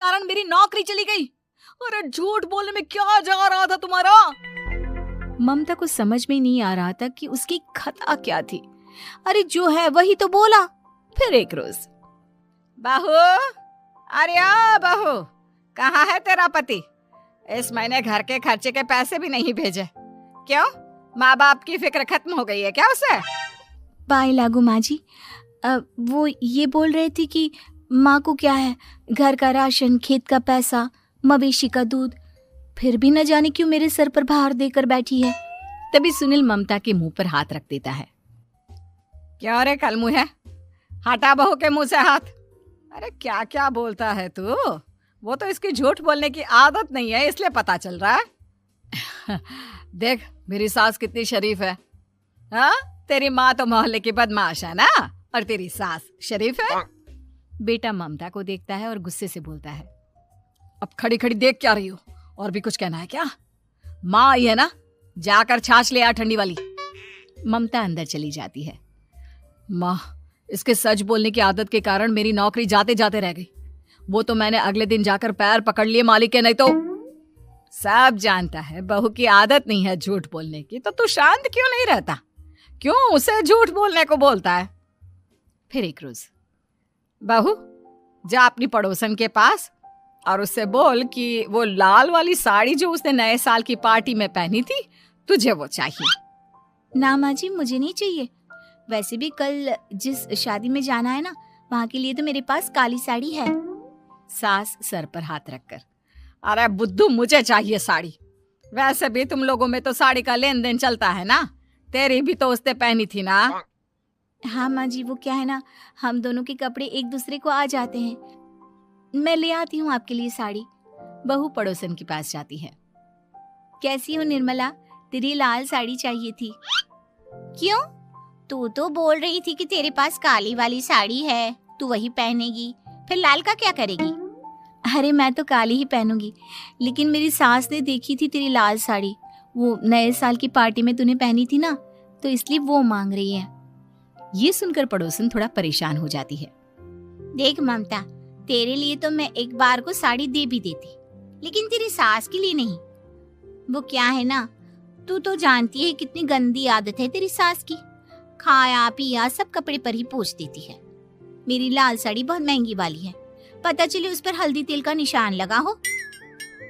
कारण मेरी नौकरी चली गई। अरे झूठ बोलने में क्या जा रहा था तुम्हारा? ममता को समझ में नहीं आ रहा था कि उसकी खता क्या थी। अरे जो है वही तो बोला। फिर एक रोज, बहू, अरे आ बहू, कहाँ है तेरा पति? इस महीने घर के खर्चे के पैसे भी नहीं भेजे। क्यों, माँ बाप की फिक्र खत्म हो गई है क्या उसे? बाई लागू माँ जी, वो ये बोल रहे थे कि माँ को क्या है, घर का राशन, खेत का पैसा, मवेशी का दूध, फिर भी न जाने क्यों मेरे सर पर भार देकर बैठी है। तभी सुनील ममता के मुंह पर हाथ रख देता है। क्यों रे कलमुँह है, हटा बहू के मुंह से हाथ। अरे क्या क्या बोलता है तू? वो तो इसकी झूठ बोलने की आदत नहीं है, इसलिए पता चल रहा है। देख मेरी सास कितनी शरीफ है। हाँ, तेरी माँ तो मोहल्ले की बदमाश है ना, और तेरी सास शरीफ है। बेटा ममता को देखता है और गुस्से से बोलता है, अब खड़ी खड़ी देख क्या रही हो? और भी कुछ कहना है क्या? माँ आई है ना, जाकर छाछ ले आ ठंडी वाली। ममता अंदर चली जाती है। माँ, इसके सच बोलने की आदत के कारण मेरी नौकरी जाते जाते रह गई। वो तो मैंने अगले दिन जाकर पैर पकड़ लिए मालिक के, नहीं तो। सब जानता है बहू की आदत नहीं है झूठ बोलने की, तो तू शांत क्यों नहीं रहता? क्यों उसे झूठ बोलने को बोलता है? फिर एक रोज, बहू जा अपनी पड़ोसन के पास और उससे बोल कि वो लाल वाली साड़ी जो उसने नए साल की पार्टी में पहनी थी, तुझे वो चाहिए। ना माँ जी, मुझे नहीं चाहिए। वैसे भी कल जिस शादी में जाना है ना, वहाँ के लिए तो मेरे पास काली साड़ी है। सास सर पर हाथ रखकर, अरे बुद्धू, मुझे चाहिए साड़ी। वैसे भी तुम लोगों में तो साड़ी का लेन देन चलता है ना, तेरी भी तो उसने पहनी थी ना। हाँ माँ जी, वो क्या है ना, हम दोनों के कपड़े एक दूसरे को आ जाते हैं। मैं ले आती हूँ आपके लिए साड़ी। बहू पड़ोसन के पास जाती है। कैसी हो निर्मला, तेरी लाल साड़ी चाहिए थी। क्यों? तू तो बोल रही थी कि तेरे पास काली वाली साड़ी है, तू वही पहनेगी, फिर लाल का क्या करेगी? अरे मैं तो काली ही पहनूंगी, लेकिन मेरी सास ने देखी थी तेरी लाल साड़ी, वो नए साल की पार्टी में तूने पहनी थी ना, तो इसलिए वो मांग रही है। ये सुनकर पड़ोसन थोड़ा परेशान हो जाती है। देख ममता, तेरे लिए तो मैं एक बार को साड़ी दे भी देती, लेकिन तेरी सास के लिए नहीं। वो क्या है ना, तू तो जानती है कितनी गंदी आदत है तेरी सास की, खाया पिया सब कपड़े पर ही पोंछ देती है। मेरी लाल साड़ी बहुत महंगी वाली है, पता चले उस पर हल्दी तेल का निशान लगा हो।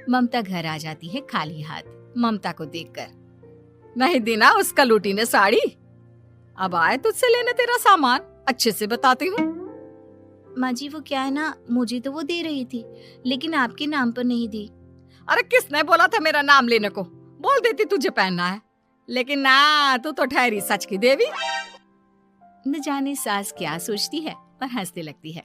ममता घर आ जाती है खाली हाथ। ममता को देखकर, नहीं देना उसका लूटी ने साड़ी, अब आए तुझसे लेने तेरा सामान, अच्छे से बताती हूँ। माँ जी वो क्या है ना, मुझे तो वो दे रही थी, लेकिन आपके नाम पर नहीं दी। अरे किसने बोला था मेरा नाम लेने को? बोल देती तुझे पहनना है, लेकिन ना, तू तो ठहरी सच की देवी। न जाने सास क्या सोचती है और हंसने लगती है।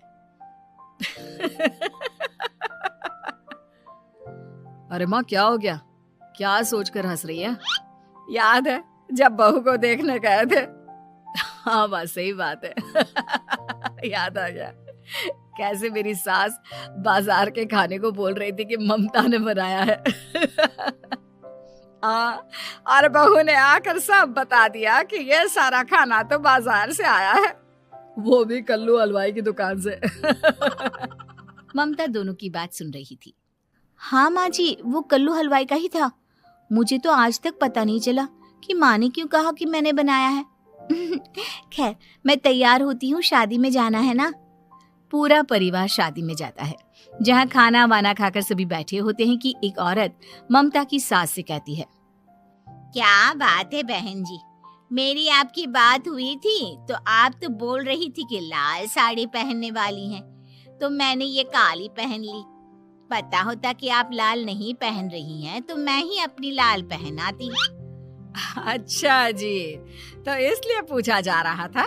अरे माँ क्या हो गया, क्या सोचकर हंस रही है? याद है जब बहू को देखने गए थे? हाँ माँ सही बात है। याद आ गया, कैसे मेरी सास बाजार के खाने को बोल रही थी कि ममता ने बनाया है। और बहू ने आकर सब बता दिया कि ये सारा खाना तो बाजार से आया है, वो भी कल्लू हलवाई की दुकान से। ममता दोनों की बात सुन रही थी। हाँ माँ जी, वो कल्लू हलवाई का ही था। मुझे तो आज तक पता नहीं चला कि माँ ने क्यों कहा कि मैंने बनाया है। खैर मैं तैयार होती हूँ, शादी में जाना है ना। पूरा परिवार शादी में जाता है, जहाँ खाना वाना खाकर सभी बैठे होते हैं कि एक औरत ममता की सास से कहती है, क्या बात है बहन जी, मेरी आपकी बात हुई थी तो आप तो बोल रही थी कि लाल साड़ी पहनने वाली हैं, तो मैंने ये काली पहन ली। पता होता कि आप लाल नहीं पहन रही हैं तो मैं ही अपनी लाल पहनाती। अच्छा जी, तो इसलिए पूछा जा रहा था।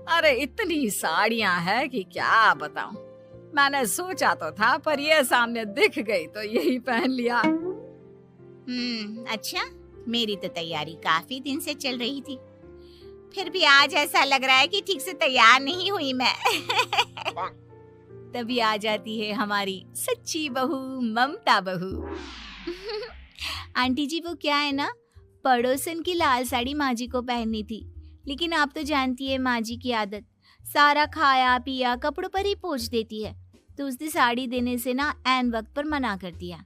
अरे इतनी साड़ियां हैं कि क्या बताऊं, मैंने सोचा तो था पर ये सामने दिख गई तो यही पहन लिया। अच्छा, मेरी तो तैयारी काफी दिन से चल रही थी, फिर भी आज ऐसा लग रहा है कि ठीक से तैयार नहीं हुई मैं। तभी आ जाती है हमारी सच्ची बहू ममता बहू। आंटी जी वो क्या है ना, पड़ोसन की लाल साड़ी माँ जी को पहननी थी, लेकिन आप तो जानती है माँ जी की आदत, सारा खाया पिया कपड़ों पर ही पोंछ देती है। तो उसने साड़ी देने से ना ऐन वक्त पर मना कर दिया,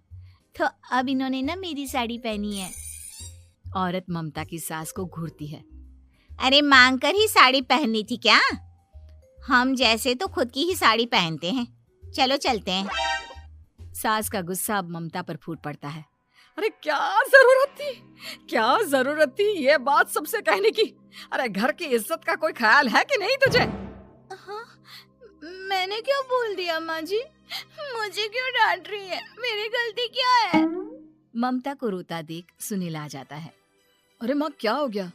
तो अब इन्होंने ना मेरी साड़ी पहनी है। औरत ममता की सास को घूरती है। अरे मांग कर ही साड़ी पहननी थी क्या? हम जैसे तो खुद की ही साड़ी पहनते हैं, चलो चलते हैं। सास का गुस्सा अब ममता पर फूट पड़ता है। अरे क्या जरूरत थी ये बात सबसे कहने की? अरे घर की इज्जत का कोई ख्याल है कि नहीं तुझे? हाँ, मैंने क्या बोल दिया माँ जी? मुझे क्यों डांट रही है? मेरी गलती क्या है? ममता को रोता देख सुनील आ जाता है। अरे माँ क्या हो गया?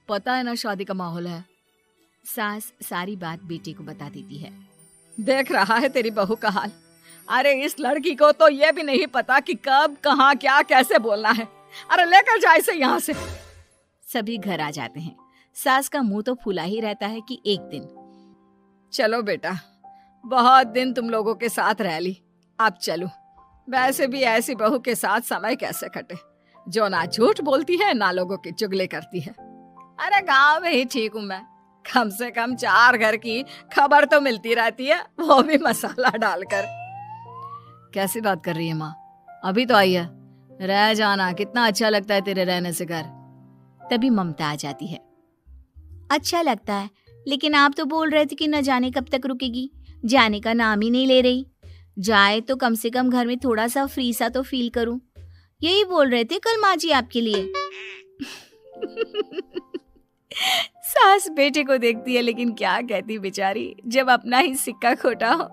पता है ना शादी का माहौल है। सास सारी बात बेटे को बता देती है। देख रहा है तेरी बहू का हाल। अरे इस लड़की को तो ये भी नहीं पता कि कब कहाँ क्या कैसे बोलना है। अरे लेकर जा इसे यहाँ से। सभी घर आ जाते हैं। सास का मुंह तो फूला ही रहता है कि एक दिन। चलो बेटा, बहुत दिन तुम लोगों के साथ रह ली, अब चलो। वैसे भी ऐसी बहू के साथ समय कैसे कटे, जो ना झूठ बोलती है ना लोगों की चुगली करती है। अरे गांव में ही ठीक हूँ मैं, कम से कम 4 घर की खबर तो मिलती रहती है, वो भी मसाला डालकर। कैसी बात कर रही है माँ? अभी तो आई है, रह जाना, कितना अच्छा लगता है तेरे रहने से घर। तभी ममता आ जाती है। अच्छा लगता है, लेकिन आप तो बोल रहे थे कि न जाने कब तक रुकेगी, जाने का नाम ही नहीं ले रही। जाए तो कम से कम घर में थोड़ा सा फ्री सा तो फील करूं, यही बोल रहे थे कल माँ जी आपके लिए। सास बेटे को देखती है, लेकिन क्या कहती बेचारी, जब अपना ही सिक्का खोटा हो।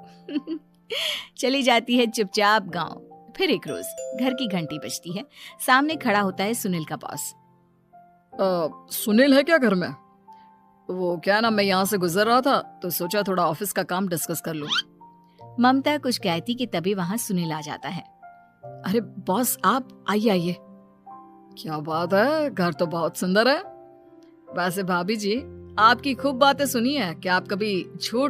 चली जाती है चुपचाप गांव। फिर एक रोज घर की घंटी बजती है। सामने खड़ा होता है सुनील का बॉस। सुनील है क्या घर में? वो क्या ना, मैं यहाँ से गुजर रहा था तो सोचा थोड़ा ऑफिस का काम डिस्कस कर लूं। ममता कुछ कहती कि तभी वहां सुनील आ जाता है। अरे बॉस, आप आइए आइए। क्या बात है, घर तो बहुत सुंदर है। वैसे भाभी जी, आपकी खूब बातें सुनी है कि आप कभी झूठ